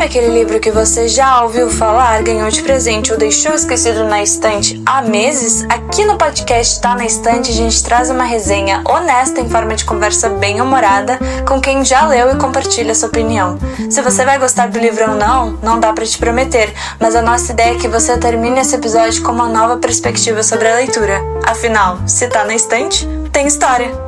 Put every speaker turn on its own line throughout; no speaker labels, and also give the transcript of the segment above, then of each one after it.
aquele livro que você já ouviu falar, ganhou de presente ou deixou esquecido na estante há meses? Aqui no podcast Tá na Estante a gente traz uma resenha honesta em forma de conversa bem humorada com quem já leu e compartilha sua opinião. Se você vai gostar do livro ou não dá pra te prometer, mas a nossa ideia é que você termine esse episódio com uma nova perspectiva sobre a leitura. Afinal, se tá na estante, tem história!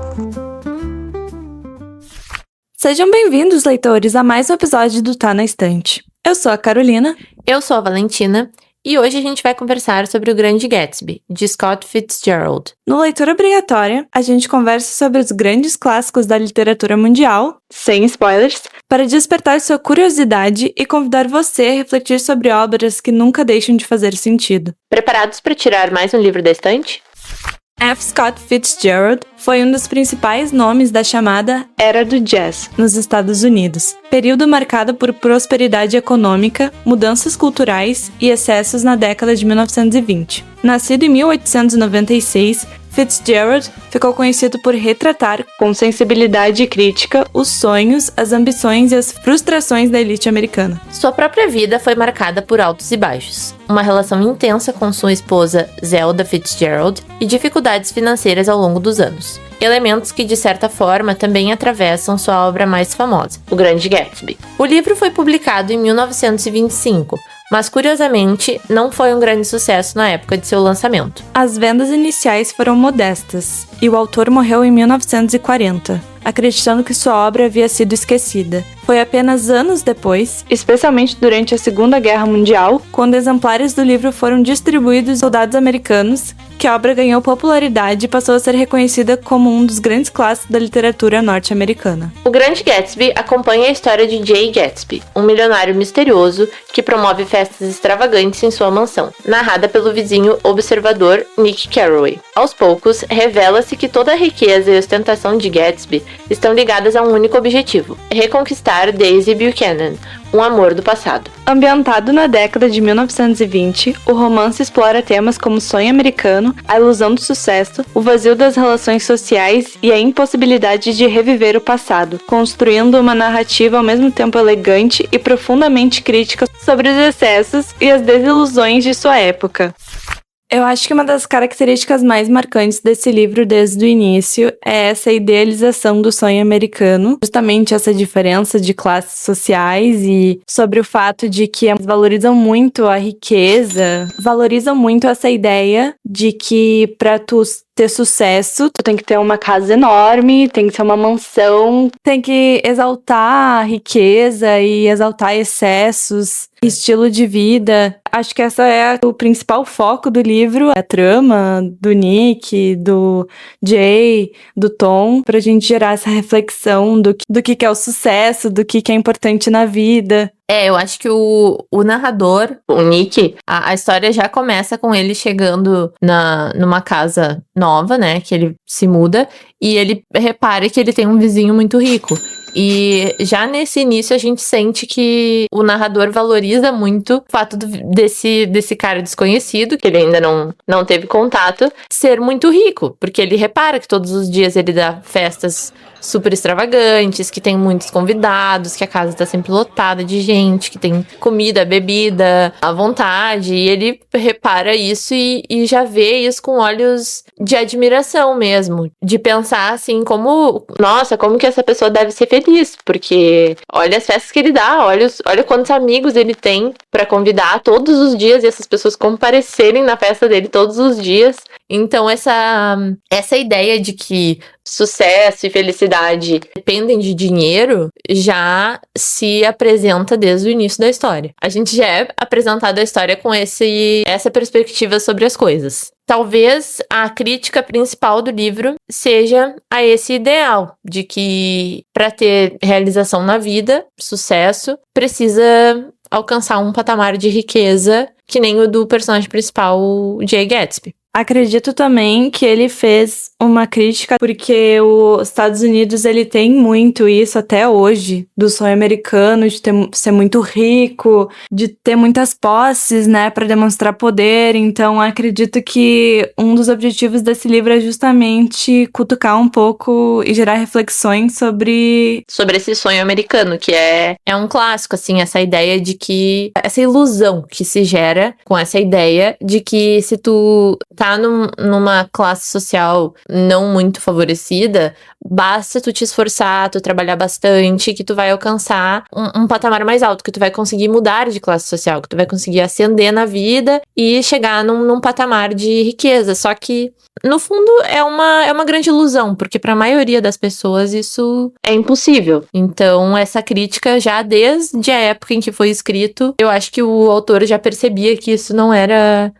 Sejam bem-vindos, leitores, a mais um episódio do Tá na Estante. Eu sou a Carolina.
Eu sou a Valentina. E hoje a gente vai conversar sobre O Grande Gatsby, de Scott Fitzgerald.
No Leitura Obrigatória, a gente conversa sobre os grandes clássicos da literatura mundial, sem spoilers, para despertar sua curiosidade e convidar você a refletir sobre obras que nunca deixam de fazer sentido.
Preparados para tirar mais um livro da estante?
F. Scott Fitzgerald foi um dos principais nomes da chamada Era do Jazz nos Estados Unidos, período marcado por prosperidade econômica, mudanças culturais e excessos na década de 1920. Nascido em 1896, Fitzgerald ficou conhecido por retratar, com sensibilidade crítica, os sonhos, as ambições e as frustrações da elite americana.
Sua própria vida foi marcada por altos e baixos, uma relação intensa com sua esposa Zelda Fitzgerald e dificuldades financeiras ao longo dos anos. Elementos que, de certa forma, também atravessam sua obra mais famosa, O Grande Gatsby. O livro foi publicado em 1925, mas curiosamente não foi um grande sucesso na época de seu lançamento.
As vendas iniciais foram modestas, e o autor morreu em 1940, acreditando que sua obra havia sido esquecida. Foi apenas anos depois, especialmente durante a Segunda Guerra Mundial, quando exemplares do livro foram distribuídos aos soldados americanos, que a obra ganhou popularidade e passou a ser reconhecida como um dos grandes clássicos da literatura norte-americana.
O Grande Gatsby acompanha a história de Jay Gatsby, um milionário misterioso que promove festas extravagantes em sua mansão, narrada pelo vizinho observador Nick Carraway. Aos poucos, revela-se que toda a riqueza e ostentação de Gatsby estão ligadas a um único objetivo: reconquistar Daisy Buchanan, um amor do passado.
Ambientado na década de 1920, o romance explora temas como o sonho americano, a ilusão do sucesso, o vazio das relações sociais e a impossibilidade de reviver o passado, construindo uma narrativa ao mesmo tempo elegante e profundamente crítica sobre os excessos e as desilusões de sua época. Eu acho que uma das características mais marcantes desse livro desde o início é essa idealização do sonho americano, justamente essa diferença de classes sociais e sobre o fato de que elas valorizam muito a riqueza, valorizam muito essa ideia de que para tu ter sucesso, tu tem que ter uma casa enorme, tem que ter uma mansão, tem que exaltar a riqueza e exaltar excessos, estilo de vida. Acho que essa é o principal foco do livro, a trama do Nick, do Jay, do Tom, pra gente gerar essa reflexão do que é o sucesso, do que é importante na vida.
Eu acho que o narrador, o Nick, a história já começa com ele chegando numa casa nova, né, que ele se muda, e ele repara que ele tem um vizinho muito rico. E já nesse início a gente sente que o narrador valoriza muito o fato desse cara desconhecido, que ele ainda não teve contato, ser muito rico, porque ele repara que todos os dias ele dá festas super extravagantes, que tem muitos convidados, que a casa tá sempre lotada de gente, que tem comida, bebida à vontade, e ele repara isso e já vê isso com olhos de admiração mesmo, de pensar assim, como que essa pessoa deve ser feliz, porque olha as festas que ele dá, olha quantos amigos ele tem pra convidar todos os dias e essas pessoas comparecerem na festa dele todos os dias. Então essa ideia de que sucesso e felicidade dependem de dinheiro já se apresenta desde o início da história. A gente já é apresentado a história com essa perspectiva sobre as coisas. Talvez a crítica principal do livro seja a esse ideal de que para ter realização na vida, sucesso, precisa alcançar um patamar de riqueza que nem o do personagem principal, Jay Gatsby.
Acredito também que ele fez uma crítica, porque os Estados Unidos, ele tem muito isso até hoje, do sonho americano, de ser muito rico, de ter muitas posses, né, para demonstrar poder. Então, acredito que um dos objetivos desse livro é justamente cutucar um pouco e gerar reflexões sobre
esse sonho americano, que é um clássico, assim, essa ideia de que, essa ilusão que se gera com essa ideia de que se tu tá numa classe social não muito favorecida, basta tu te esforçar, tu trabalhar bastante, que tu vai alcançar um patamar mais alto, que tu vai conseguir mudar de classe social, que tu vai conseguir ascender na vida e chegar num patamar de riqueza. Só que, no fundo, é uma grande ilusão, porque para a maioria das pessoas isso é impossível. Então, essa crítica, já desde a época em que foi escrito, eu acho que o autor já percebia que isso não era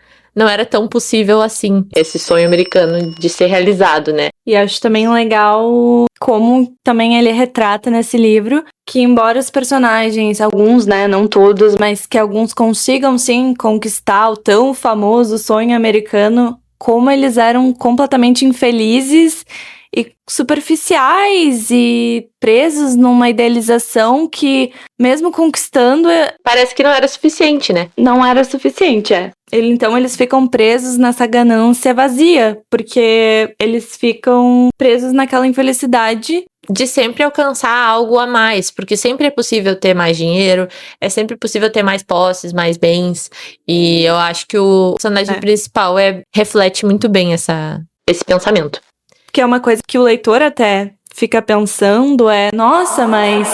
tão possível assim, esse sonho americano de ser realizado, né?
E acho também legal como também ele retrata nesse livro que, embora os personagens, alguns, né, não todos, mas que alguns consigam sim conquistar o tão famoso sonho americano, como eles eram completamente infelizes e superficiais e presos numa idealização que, mesmo conquistando,
parece que não era suficiente, né?
Não era suficiente, é. Então eles ficam presos nessa ganância vazia, porque eles ficam presos naquela infelicidade
de sempre alcançar algo a mais, porque sempre é possível ter mais dinheiro, é sempre possível ter mais posses, mais bens, e eu acho que o personagem principal reflete muito bem esse pensamento.
Que é uma coisa que o leitor até fica pensando, nossa, mas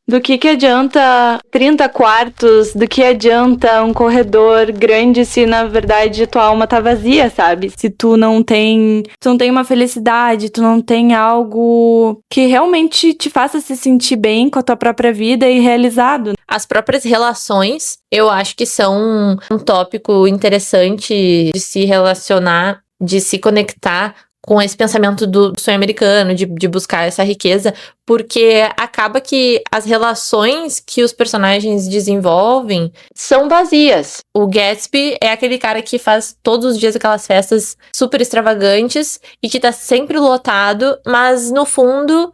do que adianta 30 quartos, do que adianta um corredor grande se na verdade tua alma tá vazia, sabe? Se tu não tem uma felicidade, tu não tem algo que realmente te faça se sentir bem com a tua própria vida e realizado.
As próprias relações, eu acho que são um tópico interessante de se relacionar, de se conectar com esse pensamento do sonho americano, de buscar essa riqueza, porque acaba que as relações que os personagens desenvolvem são vazias. O Gatsby é aquele cara que faz todos os dias aquelas festas super extravagantes e que tá sempre lotado, mas no fundo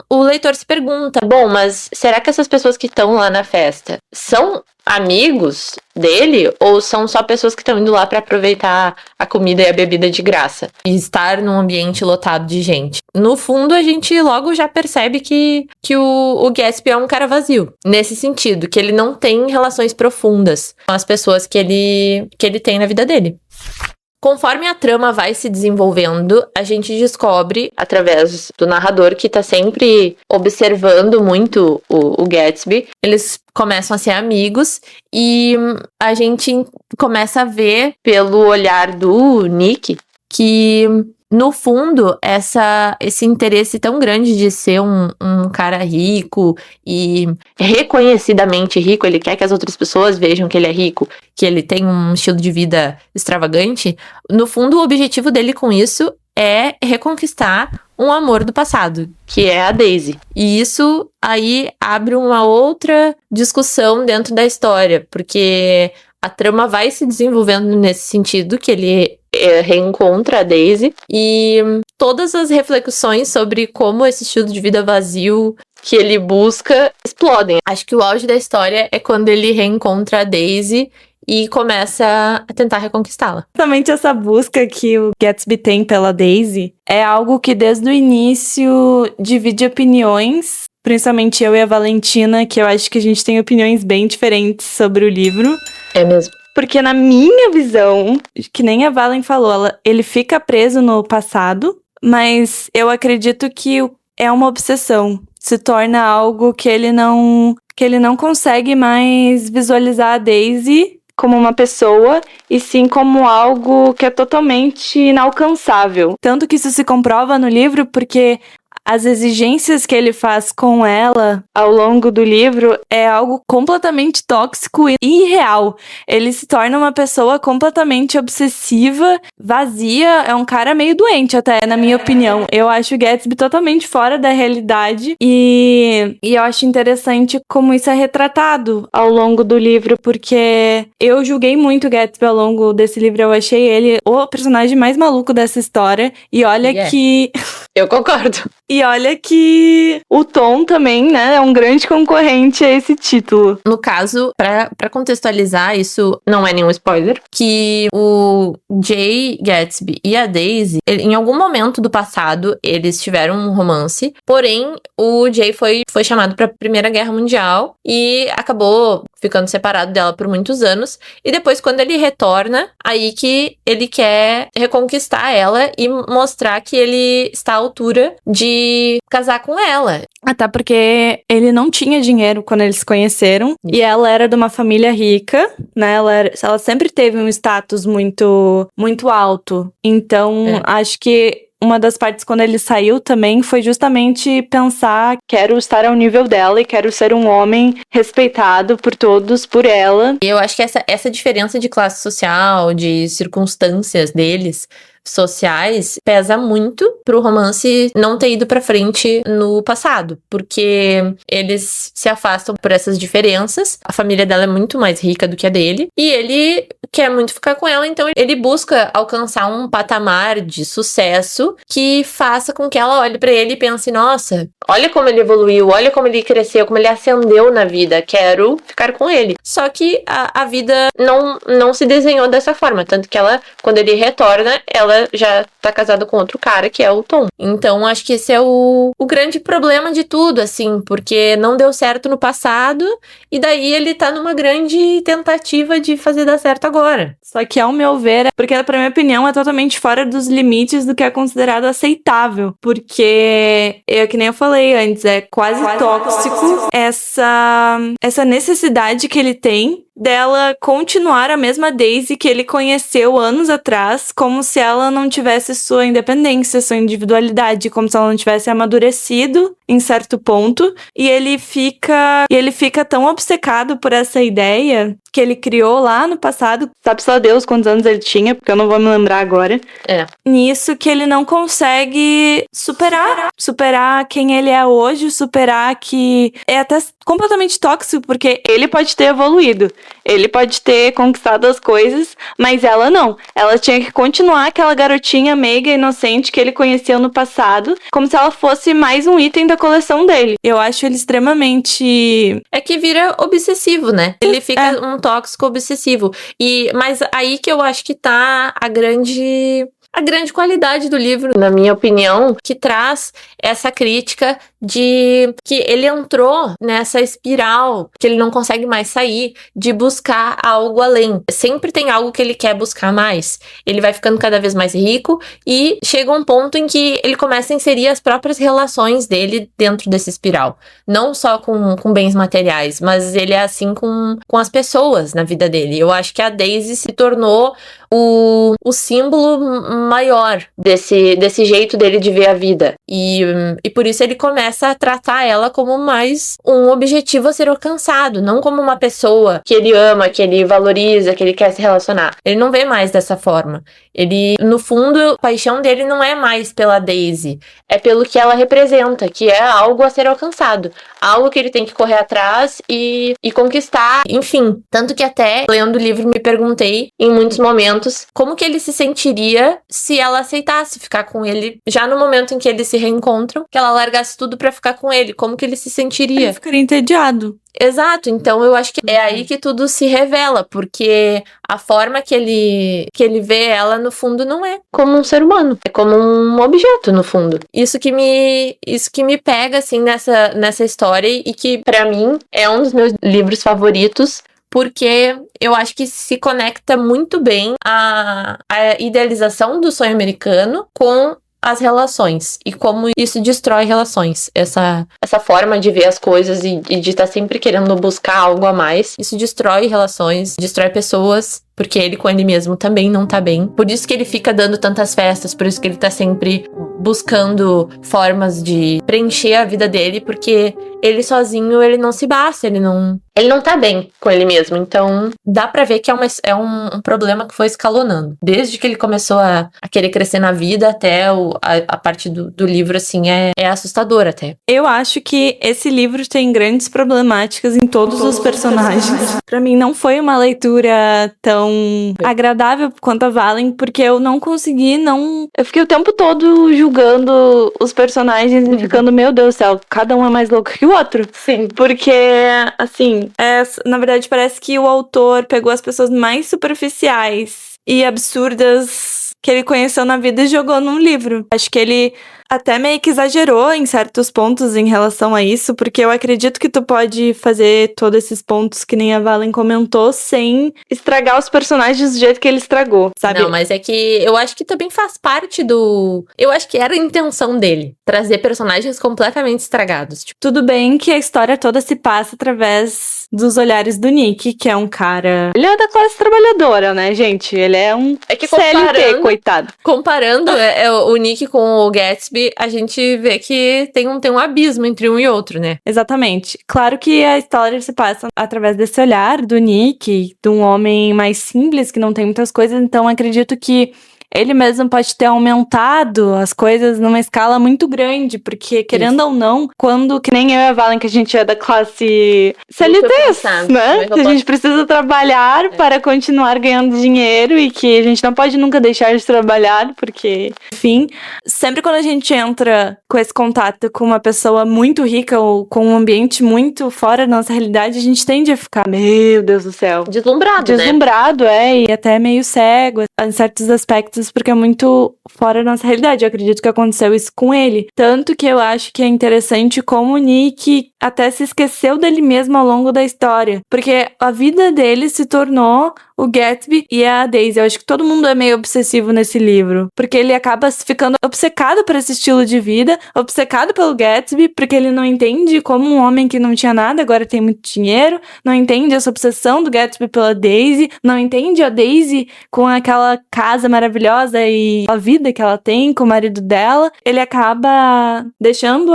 o leitor se pergunta, bom, mas será que essas pessoas que estão lá na festa são amigos dele ou são só pessoas que estão indo lá para aproveitar a comida e a bebida de graça e estar num ambiente lotado de gente? No fundo, a gente logo já percebe que o Gatsby é um cara vazio, nesse sentido, que ele não tem relações profundas com as pessoas que ele tem na vida dele. Conforme a trama vai se desenvolvendo, a gente descobre, através do narrador que tá sempre observando muito o Gatsby, eles começam a ser amigos e a gente começa a ver pelo olhar do Nick que, no fundo, esse interesse tão grande de ser um cara rico e reconhecidamente rico, ele quer que as outras pessoas vejam que ele é rico, que ele tem um estilo de vida extravagante, no fundo o objetivo dele com isso é reconquistar um amor do passado, que é a Daisy. E isso aí abre uma outra discussão dentro da história, porque a trama vai se desenvolvendo nesse sentido, que ele reencontra a Daisy, e todas as reflexões sobre como esse estilo de vida vazio que ele busca explodem. Acho que o auge da história é quando ele reencontra a Daisy e começa a tentar reconquistá-la.
Exatamente essa busca que o Gatsby tem pela Daisy é algo que desde o início divide opiniões, principalmente eu e a Valentina, que eu acho que a gente tem opiniões bem diferentes sobre o livro.
É mesmo.
Porque na minha visão, que nem a Valen falou, ele fica preso no passado, mas eu acredito que é uma obsessão. Se torna algo que ele não consegue mais visualizar a Daisy como uma pessoa, e sim como algo que é totalmente inalcançável. Tanto que isso se comprova no livro, porque as exigências que ele faz com ela ao longo do livro é algo completamente tóxico e irreal. Ele se torna uma pessoa completamente obsessiva, vazia, é um cara meio doente até, na minha opinião. Eu acho o Gatsby totalmente fora da realidade e eu acho interessante como isso é retratado ao longo do livro, porque eu julguei muito o Gatsby ao longo desse livro, eu achei ele o personagem mais maluco dessa história e olha que...
Eu concordo.
E olha que o Tom também, né, é um grande concorrente a esse título.
No caso, pra contextualizar, isso não é nenhum spoiler, que o Jay Gatsby e a Daisy, em algum momento do passado, eles tiveram um romance, porém, o Jay foi chamado pra Primeira Guerra Mundial e acabou ficando separado dela por muitos anos, e depois, quando ele retorna, aí que ele quer reconquistar ela e mostrar que ele está à altura de casar com ela.
Até porque ele não tinha dinheiro quando eles se conheceram, e ela era de uma família rica, né, ela sempre teve um status muito, muito alto, então acho que uma das partes quando ele saiu também foi justamente pensar, quero estar ao nível dela e quero ser um homem respeitado por todos, por ela.
E eu acho que essa diferença de classe social, de circunstâncias deles, sociais, pesa muito pro romance não ter ido pra frente no passado, porque eles se afastam por essas diferenças, a família dela é muito mais rica do que a dele, e ele quer muito ficar com ela, então ele busca alcançar um patamar de sucesso que faça com que ela olhe pra ele e pense, nossa, olha como ele evoluiu, olha como ele cresceu, como ele ascendeu na vida, quero ficar com ele. Só que a vida não se desenhou dessa forma, tanto que ela, quando ele retorna, ela já tá casada com outro cara, que é o Tom. Então, acho que esse é o grande problema de tudo, assim, porque não deu certo no passado, e daí ele tá numa grande tentativa de fazer dar certo agora.
Só que, ao meu ver, porque pra minha opinião é totalmente fora dos limites do que é considerado aceitável, porque, que nem eu falei antes, é quase tóxico essa necessidade que ele tem dela continuar a mesma Daisy que ele conheceu anos atrás, como se ela não tivesse sua independência, sua individualidade, como se ela não tivesse amadurecido em certo ponto, e ele fica tão obcecado por essa ideia que ele criou lá no passado, sabe só Deus quantos anos ele tinha, porque eu não vou me lembrar agora. Nisso que ele não consegue superar quem ele é hoje, superar que é até completamente tóxico, porque ele pode ter evoluído, ele pode ter conquistado as coisas, mas ela não. Ela tinha que continuar aquela garotinha meiga inocente que ele conheceu no passado, como se ela fosse mais um item da coleção dele. Eu acho ele extremamente...
É que vira obsessivo, né? Ele fica um tóxico obsessivo. Mas aí que eu acho que tá a grande qualidade do livro, na minha opinião, que traz essa crítica de que ele entrou nessa espiral que ele não consegue mais sair, de buscar algo além. Sempre tem algo que ele quer buscar mais. Ele vai ficando cada vez mais rico e chega um ponto em que ele começa a inserir as próprias relações dele dentro desse espiral. Não só com bens materiais, mas ele é assim com as pessoas na vida dele. Eu acho que a Daisy se tornou o símbolo maior desse jeito dele de ver a vida. E por isso ele começa a tratar ela como mais um objetivo a ser alcançado, não como uma pessoa que ele ama, que ele valoriza, que ele quer se relacionar. Ele não vê mais dessa forma. Ele, no fundo, a paixão dele não é mais pela Daisy, é pelo que ela representa, que é algo a ser alcançado, algo que ele tem que correr atrás e conquistar, enfim. Tanto que até, lendo o livro, me perguntei, em muitos momentos, como que ele se sentiria se ela aceitasse ficar com ele, já no momento em que eles se reencontram, que ela largasse tudo pra ficar com ele, como que ele se sentiria?
Ele ficaria entediado.
Exato, então eu acho que é aí que tudo se revela, porque a forma que ele vê ela, no fundo, não é como um ser humano, é como um objeto, no fundo. Isso que me pega, assim, nessa história, e que, pra mim, é um dos meus livros favoritos, porque eu acho que se conecta muito bem a idealização do sonho americano com as relações, e como isso destrói relações. Essa forma de ver as coisas e de estar sempre querendo buscar algo a mais, isso destrói relações, destrói pessoas, porque ele com ele mesmo também não tá bem. Por isso que ele fica dando tantas festas, por isso que ele tá sempre buscando formas de preencher a vida dele, porque ele sozinho, ele não se basta, ele não tá bem com ele mesmo. Então, dá pra ver que é um problema que foi escalonando. Desde que ele começou a querer crescer na vida até a parte do livro, assim, é assustador até.
Eu acho que esse livro tem grandes problemáticas em todos os personagens. Pra mim, não foi uma leitura tão agradável quanto a Valen, porque eu não consegui, Eu fiquei o tempo todo julgando os personagens e ficando, meu Deus do céu, cada um é mais louco que o outro.
Sim.
Porque, assim, na verdade, parece que o autor pegou as pessoas mais superficiais e absurdas que ele conheceu na vida e jogou num livro. Acho que ele até meio que exagerou em certos pontos em relação a isso, porque eu acredito que tu pode fazer todos esses pontos que nem a Valen comentou sem estragar os personagens do jeito que ele estragou, sabe?
Não, mas é que eu acho que também faz parte do... Eu acho que era a intenção dele, trazer personagens completamente estragados. Tipo,
tudo bem que a história toda se passa através dos olhares do Nick, que é um cara... Ele é da classe trabalhadora, né, gente? Ele é um CLT, coitado.
Comparando o Nick com o Gatsby, a gente vê que tem um abismo entre um e outro, né?
Exatamente. Claro que a história se passa através desse olhar do Nick, de um homem mais simples, que não tem muitas coisas, então acredito que ele mesmo pode ter aumentado as coisas numa escala muito grande, porque, querendo ou não, quando, que nem eu e a Valen, que a gente é da classe CLT, né? Que a gente precisa trabalhar para continuar ganhando dinheiro e que a gente não pode nunca deixar de trabalhar, porque, enfim, sempre quando a gente entra com esse contato com uma pessoa muito rica ou com um ambiente muito fora da nossa realidade, a gente tende a ficar, meu Deus do céu. Deslumbrado, e até meio cego em certos aspectos, porque é muito fora da nossa realidade. Eu acredito que aconteceu isso com ele. Tanto que eu acho que é interessante como o Nick até se esqueceu dele mesmo ao longo da história. Porque a vida dele se tornou o Gatsby e a Daisy. Eu acho que todo mundo é meio obsessivo nesse livro. Porque ele acaba ficando obcecado por esse estilo de vida, obcecado pelo Gatsby, porque ele não entende como um homem que não tinha nada, agora tem muito dinheiro, não entende essa obsessão do Gatsby pela Daisy, não entende a Daisy com aquela casa maravilhosa e a vida que ela tem com o marido dela. Ele acaba deixando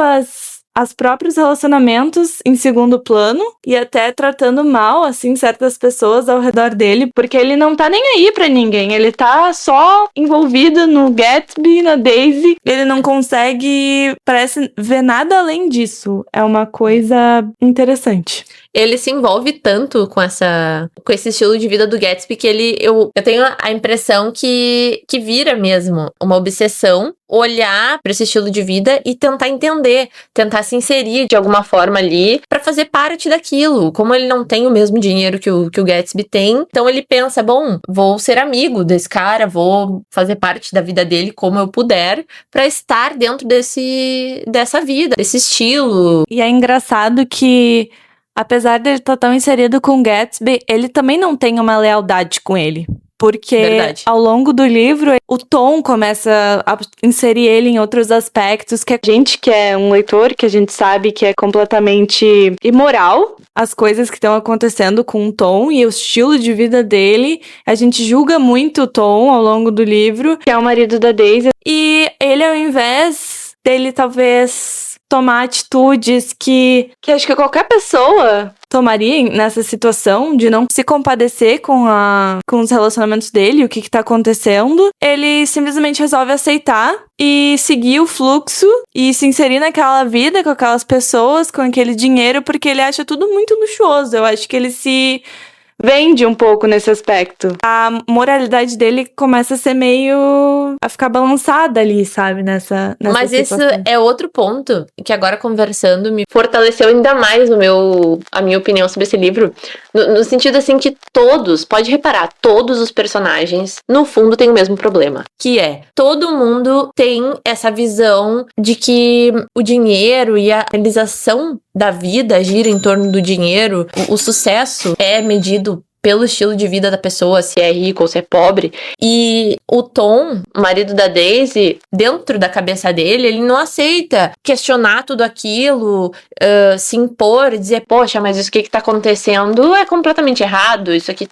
os próprios relacionamentos em segundo plano e até tratando mal, assim, certas pessoas ao redor dele, porque ele não tá nem aí pra ninguém, ele tá só envolvido no Gatsby, na Daisy, ele não consegue, parece, ver nada além disso. É uma coisa interessante.
Ele se envolve tanto com esse estilo de vida do Gatsby que eu tenho a impressão que vira mesmo uma obsessão olhar para esse estilo de vida e tentar entender, tentar se inserir de alguma forma ali para fazer parte daquilo. Como ele não tem o mesmo dinheiro que o Gatsby tem, então ele pensa, bom, vou ser amigo desse cara, vou fazer parte da vida dele como eu puder para estar dentro dessa vida, desse estilo.
E é engraçado que apesar dele estar tão inserido com o Gatsby, ele também não tem uma lealdade com ele. Porque ao longo do livro, o Tom começa a inserir ele em outros aspectos que a gente que é um leitor, que a gente sabe que é completamente imoral, as coisas que estão acontecendo com o Tom e o estilo de vida dele. A gente julga muito o Tom ao longo do livro, que é o marido da Daisy. E ele, ao invés dele talvez tomar atitudes que acho que qualquer pessoa tomaria nessa situação de não se compadecer com os relacionamentos dele, o que tá acontecendo, ele simplesmente resolve aceitar e seguir o fluxo e se inserir naquela vida com aquelas pessoas, com aquele dinheiro, porque ele acha tudo muito luxuoso. Eu acho que ele se vende um pouco nesse aspecto. A moralidade dele começa a ser meio... a ficar balançada ali, sabe? Nessa
Mas
situação.
esse é outro ponto que agora conversando me fortaleceu ainda mais a minha opinião sobre esse livro. No sentido assim que pode reparar, todos os personagens no fundo têm o mesmo problema. Que é, todo mundo tem essa visão de que o dinheiro e a realização da vida gira em torno do dinheiro. O sucesso é medido pelo estilo de vida da pessoa, se é rico ou se é pobre. E o Tom, o marido da Daisy, dentro da cabeça dele, ele não aceita questionar tudo aquilo, se impor, dizer, poxa, mas isso que tá acontecendo é completamente errado, isso aqui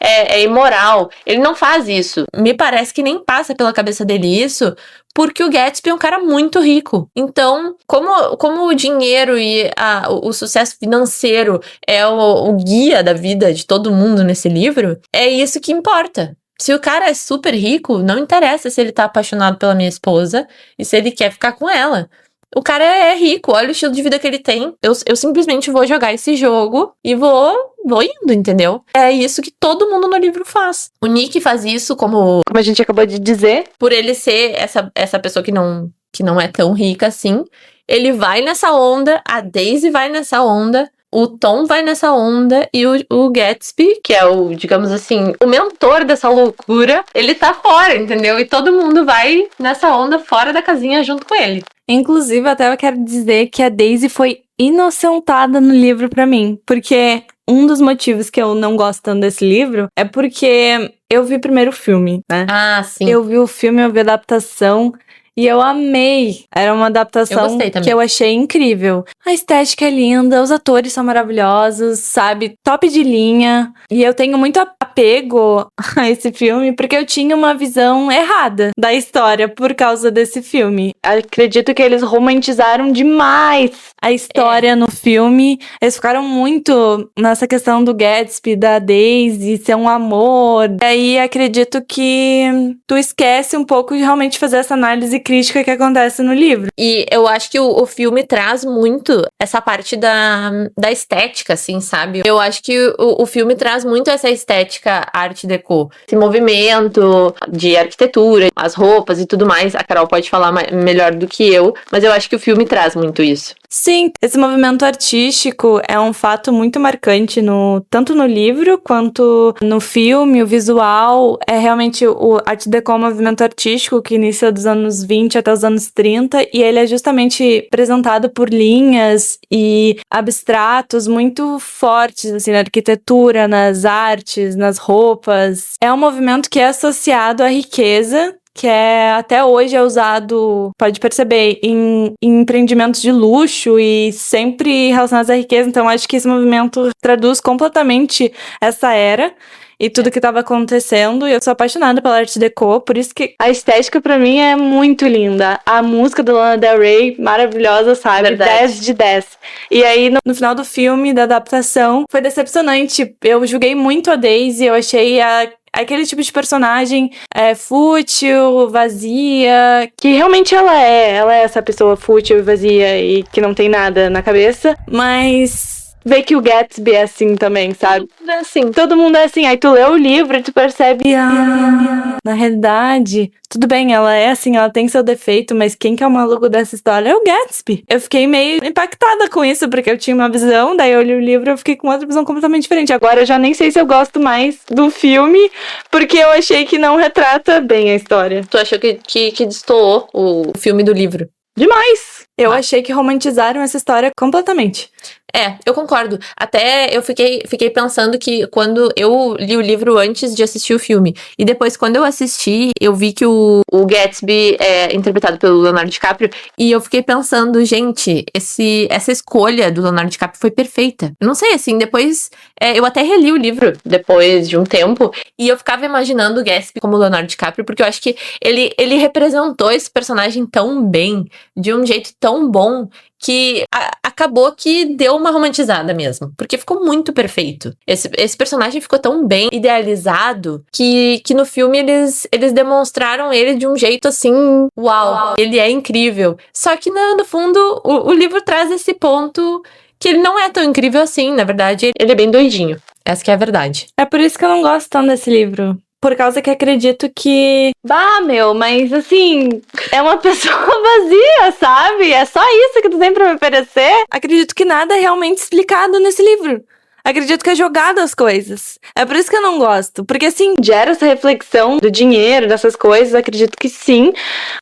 é imoral. Ele não faz isso. Me parece que nem passa pela cabeça dele isso, porque o Gatsby é um cara muito rico. Então, como o dinheiro e o sucesso financeiro é o guia da vida de todo mundo nesse livro, é isso que importa. Se o cara é super rico, não interessa se ele tá apaixonado pela minha esposa e se ele quer ficar com ela. O cara é rico, olha o estilo de vida que ele tem. Eu simplesmente vou jogar esse jogo e vou indo, entendeu? É isso que todo mundo no livro faz. O Nick faz isso como
a gente acabou de dizer.
Por ele ser essa pessoa que não é tão rica assim. Ele vai nessa onda, a Daisy vai nessa onda, o Tom vai nessa onda e o Gatsby, que é o, digamos assim, o mentor dessa loucura, ele tá fora, entendeu? E todo mundo vai nessa onda fora da casinha junto com ele.
Inclusive, até eu quero dizer que a Daisy foi inocentada no livro pra mim, porque um dos motivos que eu não gosto tanto desse livro é porque eu vi primeiro o filme, né?
Ah, sim.
Eu vi o filme, eu vi a adaptação e eu amei. Era uma adaptação que eu achei incrível. A estética é linda, os atores são maravilhosos, sabe? Top de linha. E eu tenho muito apego a esse filme porque eu tinha uma visão errada da história por causa desse filme. Acredito que eles romantizaram demais a história no filme. Eles ficaram muito nessa questão do Gatsby, da Daisy, ser um amor. E aí acredito que tu esquece um pouco de realmente fazer essa análise crítica que acontece no livro.
E eu acho que o filme traz muito essa parte da estética, assim, sabe? Eu acho que o filme traz muito essa estética art deco. Esse movimento de arquitetura, as roupas e tudo mais. A Carol pode falar melhor do que eu, mas eu acho que o filme traz muito isso.
Sim, esse movimento artístico é um fato muito marcante tanto no livro quanto no filme. O visual é realmente o Art Deco, é um movimento artístico que inicia dos anos 20 até os anos 30 e ele é justamente apresentado por linhas e abstratos muito fortes, assim, na arquitetura, nas artes, nas roupas. É um movimento que é associado à riqueza, que até hoje é usado, pode perceber, em empreendimentos de luxo e sempre relacionados à riqueza. Então, acho que esse movimento traduz completamente essa era e tudo que estava acontecendo. E eu sou apaixonada pela Art Deco, por isso que a estética pra mim é muito linda. A música da Lana Del Rey, maravilhosa, sabe?
Verdade.
10 de 10. E aí, no final do filme, da adaptação, foi decepcionante. Eu julguei muito a Daisy, eu achei aquele tipo de personagem fútil, vazia, que realmente ela é essa pessoa fútil e vazia e que não tem nada na cabeça, mas ver que o Gatsby é assim também, sabe? Todo mundo é assim. Aí tu lê o livro e tu percebe, na realidade, tudo bem, ela é assim, ela tem seu defeito, mas quem que é o maluco dessa história é o Gatsby. Eu fiquei meio impactada com isso, porque eu tinha uma visão, daí eu li o livro e eu fiquei com outra visão completamente diferente. Agora eu já nem sei se eu gosto mais do filme, porque eu achei que não retrata bem a história.
Tu achou que destoou o filme do livro?
Demais! Eu achei que romantizaram essa história completamente.
Eu concordo. Até eu fiquei pensando que quando eu li o livro antes de assistir o filme, e depois quando eu assisti, eu vi que o Gatsby é interpretado pelo Leonardo DiCaprio, e eu fiquei pensando, gente, essa escolha do Leonardo DiCaprio foi perfeita. Eu não sei, assim, depois eu até reli o livro depois de um tempo, e eu ficava imaginando o Gatsby como o Leonardo DiCaprio, porque eu acho que ele representou esse personagem tão bem, de um jeito tão bom, que acabou que deu uma romantizada mesmo, porque ficou muito perfeito. Esse personagem ficou tão bem idealizado que no filme eles demonstraram ele de um jeito assim, uau, ele é incrível. Só que no fundo o livro traz esse ponto que ele não é tão incrível assim, na verdade ele é bem doidinho. Essa que é a verdade.
É por isso que eu não gosto tanto desse livro. Por causa que acredito que... mas assim, é uma pessoa vazia, sabe? É só isso que tu tem pra me oferecer. Acredito que nada é realmente explicado nesse livro.
Acredito que é jogado as coisas. É por isso que eu não gosto. Porque assim,
Gera essa reflexão do dinheiro, dessas coisas, acredito que sim.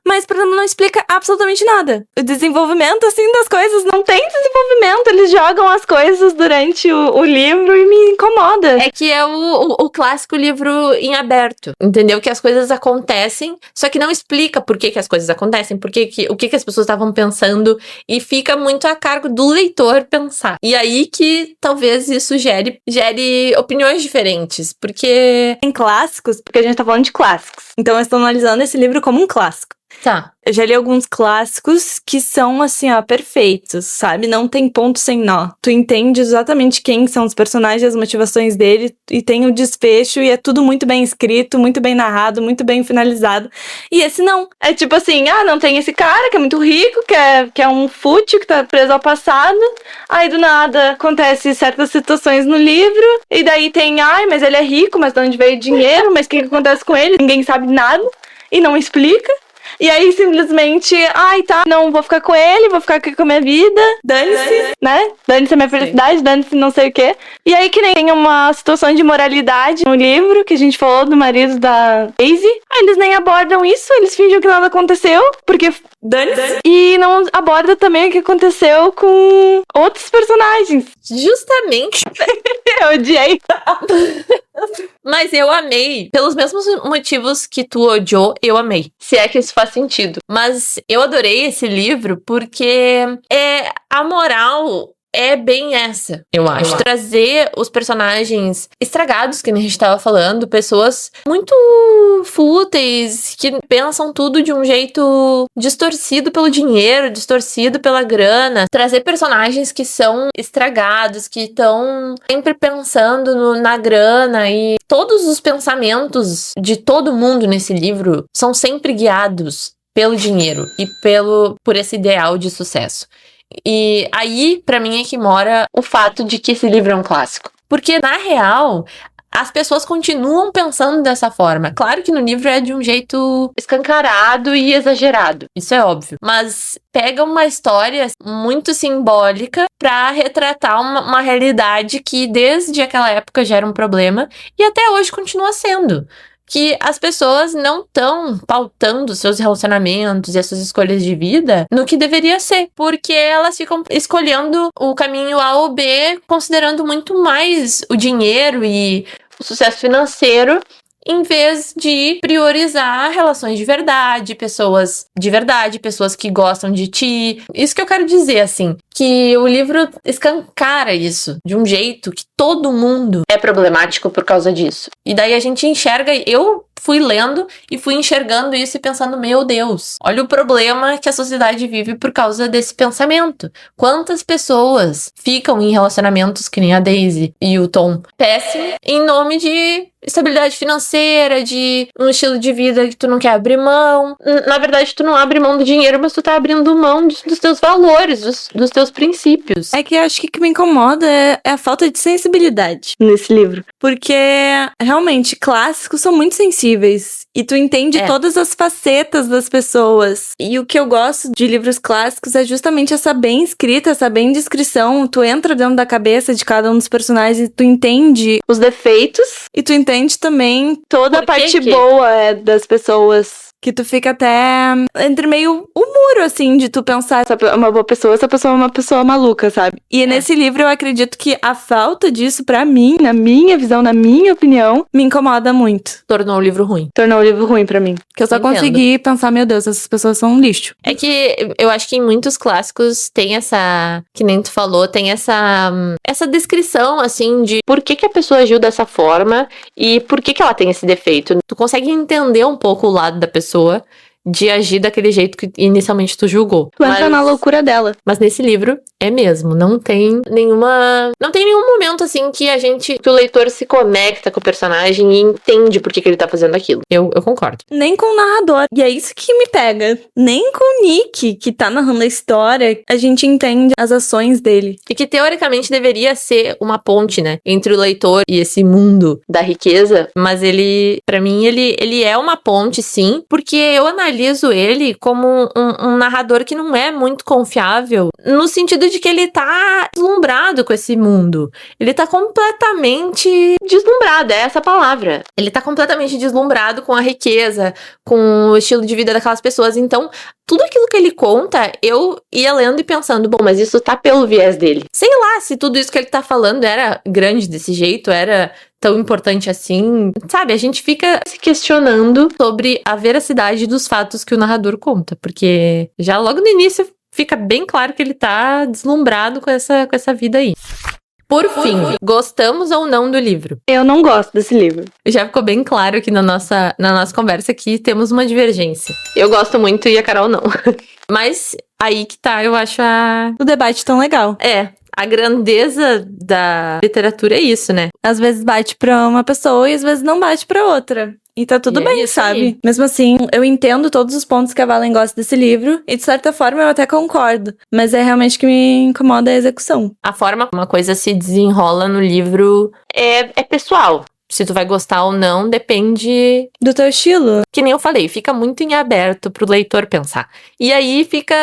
mas por exemplo, não explica absolutamente nada. O desenvolvimento, assim, das coisas não tem desenvolvimento. Eles jogam as coisas durante o livro e me incomoda.
É que é o clássico livro em aberto, entendeu? Que as coisas acontecem, só que não explica por que as coisas acontecem, o que as pessoas estavam pensando, e fica muito a cargo do leitor pensar. E aí que talvez isso gere opiniões diferentes, porque...
Tem clássicos,
Porque a gente tá falando de clássicos.
então eu estou analisando esse livro como um clássico.
Tá.
Eu já li alguns clássicos que são, assim, ó, perfeitos, sabe? Não tem ponto sem nó. Tu entende exatamente quem são os personagens, as motivações dele, e tem o desfecho, e é tudo muito bem escrito, muito bem narrado, muito bem finalizado. E esse não.
É tipo assim, não tem esse cara que é muito rico, que é um fútil, que tá preso ao passado. Aí do nada acontece certas situações no livro, e daí tem, mas ele é rico, mas de onde veio o dinheiro, mas o que acontece com ele? Ninguém sabe nada, e não explica. E aí, simplesmente, tá, não vou ficar com ele, vou ficar aqui com a minha vida, dane-se, né? Dane-se a minha felicidade, dane-se não sei o quê. E aí, que nem tem uma situação de moralidade no livro, que a gente falou do marido da Daisy. Eles nem abordam isso, eles fingem que nada aconteceu, porque dane-se. E não aborda também o que aconteceu com outros personagens.
Justamente.
Eu odiei.
Mas eu amei. Pelos mesmos motivos que tu odiou, eu amei.
Se é que isso faz sentido.
Mas eu adorei esse livro porque a moral é bem essa, eu acho. Trazer os personagens estragados, que a gente tava falando, pessoas muito fúteis, que pensam tudo de um jeito distorcido pelo dinheiro, distorcido pela grana. Trazer personagens que são estragados, que estão sempre pensando na grana, e todos os pensamentos de todo mundo nesse livro são sempre guiados pelo dinheiro e por esse ideal de sucesso. E aí, pra mim, é que mora
o fato de que esse livro é um clássico.
Porque, na real, as pessoas continuam pensando dessa forma. Claro que no livro é de um jeito
escancarado e exagerado.
Isso é óbvio. Mas pega uma história muito simbólica pra retratar uma realidade que desde aquela época já era um problema e até hoje continua sendo. Que as pessoas não estão pautando seus relacionamentos e as suas escolhas de vida no que deveria ser, porque elas ficam escolhendo o caminho A ou B, considerando muito mais o dinheiro e
o sucesso financeiro,
em vez de priorizar relações de verdade, pessoas que gostam de ti. Isso que eu quero dizer, assim, que o livro escancara isso de um jeito que todo mundo
é problemático por causa disso.
E daí a gente enxerga, eu fui lendo e fui enxergando isso e pensando, meu Deus, olha o problema que a sociedade vive por causa desse pensamento. Quantas pessoas ficam em relacionamentos que nem a Daisy e o Tom, péssimo, em nome de estabilidade financeira, de um estilo de vida que tu não quer abrir mão.
Na verdade, tu não abre mão do dinheiro, mas tu tá abrindo mão dos teus valores, dos teus princípios.
É que eu acho que o que me incomoda é a falta de sensibilidade
nesse livro.
Porque, realmente, clássicos são muito sensíveis. E tu entende todas as facetas das pessoas. E o que eu gosto de livros clássicos é justamente essa bem escrita, essa bem descrição. Tu entra dentro da cabeça de cada um dos personagens e tu entende
os defeitos.
E tu entende também
toda a parte boa das pessoas.
Que tu fica até entre meio o muro, assim, de tu pensar, essa é uma boa pessoa, essa pessoa é uma pessoa maluca, sabe? E nesse livro eu acredito que a falta disso, pra mim, na minha visão, na minha opinião, me incomoda muito.
Tornou o livro ruim.
Tornou o livro ruim pra mim.
Que eu só consegui pensar, meu Deus, essas pessoas são um lixo.
É que eu acho que em muitos clássicos tem essa, que nem tu falou, tem essa descrição, assim, de
por que a pessoa agiu dessa forma e por que ela tem esse defeito.
Tu consegue entender um pouco o lado da pessoa de agir daquele jeito que inicialmente tu julgou.
Tu entra na loucura dela.
Mas nesse livro é mesmo, não tem nenhum momento assim que o leitor se conecta com o personagem e entende por que ele tá fazendo aquilo. Eu concordo.
Nem com o narrador. E é isso que me pega. Nem com o Nick, que tá narrando a história, a gente entende as ações dele.
E que teoricamente deveria ser uma ponte, né, entre o leitor e esse mundo
da riqueza.
Mas ele, pra mim, ele é uma ponte, sim, porque eu analiso visualizo ele como um narrador que não é muito confiável, no sentido de que ele tá deslumbrado com esse mundo. Ele tá completamente
Deslumbrado, é essa a palavra.
Ele tá completamente deslumbrado com a riqueza, com o estilo de vida daquelas pessoas. Então, tudo aquilo que ele conta, eu ia lendo e pensando, bom,
Mas isso tá pelo viés dele.
sei lá se tudo isso que ele tá falando era grande desse jeito, era tão importante assim. Sabe, a gente fica
Se questionando.
sobre a veracidade dos fatos que o narrador conta, porque já logo no início fica bem claro que ele tá deslumbrado com essa vida aí. Por fim, gostamos ou não do livro?
Eu não gosto desse livro.
Já ficou bem claro que na nossa conversa aqui temos uma divergência.
Eu gosto muito e a Carol não.
Mas aí que tá, eu acho
O debate tão legal.
a grandeza da literatura é isso, né?
Às vezes bate pra uma pessoa e às vezes não bate pra outra. E tá tudo
E é
bem,
isso
sabe?
aí.
Mesmo assim, eu entendo todos os pontos que a Valen gosta desse livro. E de certa forma eu até concordo. Mas é realmente que me incomoda a execução.
A forma como uma coisa se desenrola no livro,
É pessoal.
se tu vai gostar ou não, depende.
Do teu estilo.
Que nem eu falei, fica muito em aberto pro leitor pensar. E aí fica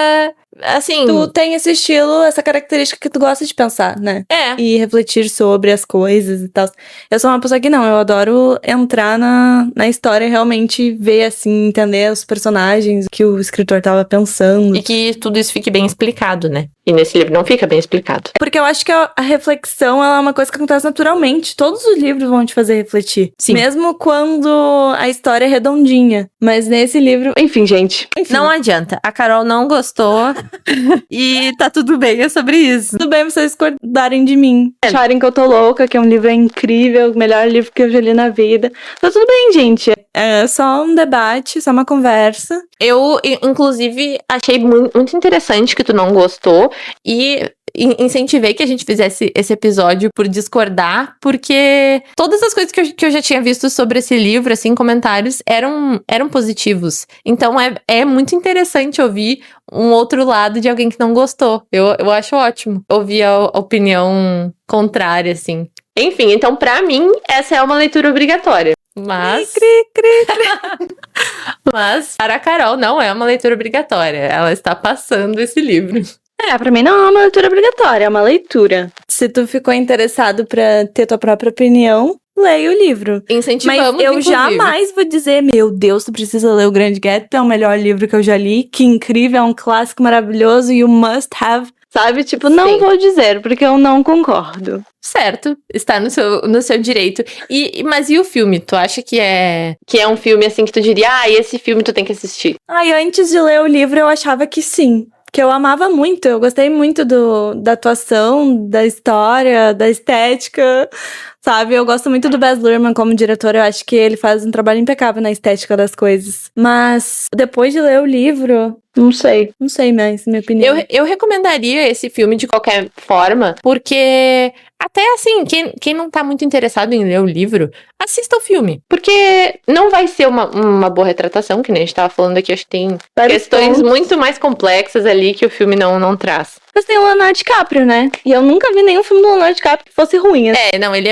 assim.
Tu tem esse estilo, essa característica que tu gosta de pensar, né?
É.
E refletir sobre as coisas e tal. Eu sou uma pessoa que não, eu adoro entrar na história e realmente ver, assim, entender os personagens, o que o escritor tava pensando.
E que tudo isso fique bem explicado, né?
E nesse livro não fica bem explicado.
Porque eu acho que a reflexão ela é uma coisa que acontece naturalmente. Todos os livros vão te fazer refletir.
Sim.
Mesmo quando a história é redondinha. Mas nesse livro.
Enfim, gente.
Enfim,
Não adianta. A Carol não gostou. E tá tudo bem, é sobre isso.
tudo bem vocês discordarem de mim.
Acharem que eu tô louca, que é um livro incrível, o melhor livro que eu já li na vida. Tá tudo bem, gente.
É só um debate, só uma conversa.
Eu, inclusive, achei muito interessante que tu não gostou e incentivei que a gente fizesse esse episódio por discordar, porque todas as coisas que eu já tinha visto sobre esse livro, assim, comentários, eram positivos. Então é muito interessante ouvir um outro lado de alguém que não gostou. Eu acho ótimo ouvir a opinião contrária, assim.
Enfim, então pra mim, essa é uma leitura obrigatória.
Mas...
Cri, cri, cri.
Mas para a Carol não é uma leitura obrigatória. Ela está passando esse livro.
Pra mim não é uma leitura obrigatória, é uma leitura.
Se tu ficou interessado pra ter tua própria opinião, leia o livro.
Incentivamos,
Mas eu
inclusive.
jamais vou dizer, meu Deus, tu precisa ler O Grande Gatsby, é o melhor livro que eu já li, que incrível, é um clássico maravilhoso, you must have.
Sabe? Tipo, não
Sim.
vou dizer, porque eu não concordo.
Certo, está no seu direito. Mas e o filme? Tu acha que é...
Que é um filme assim que tu diria, esse filme tu tem que assistir.
Ai, antes de ler o livro eu achava que sim. Que eu amava muito, eu gostei muito da atuação, da história, da estética, sabe? Eu gosto muito do Baz Luhrmann como diretor, eu acho que ele faz um trabalho impecável na estética das coisas. Mas depois de ler o livro,
Não sei.
não sei mais, minha opinião.
Eu recomendaria esse filme de qualquer forma, porque até assim, quem não tá muito interessado em ler o livro, assista o filme.
Porque não vai ser uma boa retratação, que nem a gente tava falando aqui. Acho que tem questões muito mais complexas ali que o filme não traz.
Mas tem o Leonardo DiCaprio, né? E eu nunca vi nenhum filme do Leonardo DiCaprio que fosse ruim.
Não, ele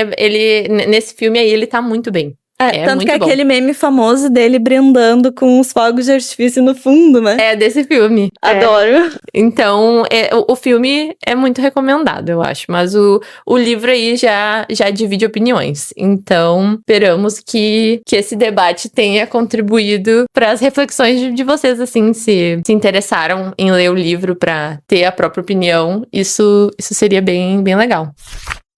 nesse filme aí, ele tá muito bem.
Tanto
muito
que
bom.
aquele meme famoso dele brindando com os fogos de artifício no fundo, né?
É desse filme.
Adoro.
Então, o filme é muito recomendado, eu acho. Mas o livro aí já divide opiniões. Então, esperamos que esse debate tenha contribuído para as reflexões de vocês, assim, se interessaram em ler o livro para ter a própria opinião. Isso seria bem, bem legal.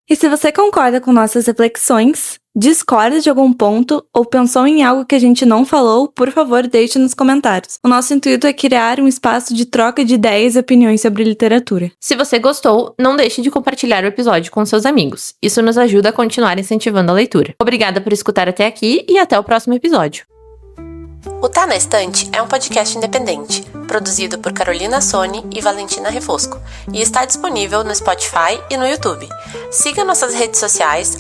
E se você concorda com nossas reflexões, discorda de algum ponto ou pensou em algo que a gente não falou, por favor, deixe nos comentários. O nosso intuito é criar um espaço de troca de ideias e opiniões sobre literatura.
Se você gostou, não deixe de compartilhar o episódio com seus amigos. Isso nos ajuda a continuar incentivando a leitura. Obrigada por escutar até aqui e até o próximo episódio.
O Tá na Estante é um podcast independente, produzido por Carolina Soni e Valentina Refosco, e está disponível no Spotify e no YouTube. Siga nossas redes sociais,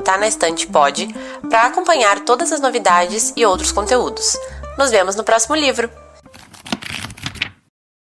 @TaNaEstantePod, para acompanhar todas as novidades e outros conteúdos. Nos vemos no próximo livro!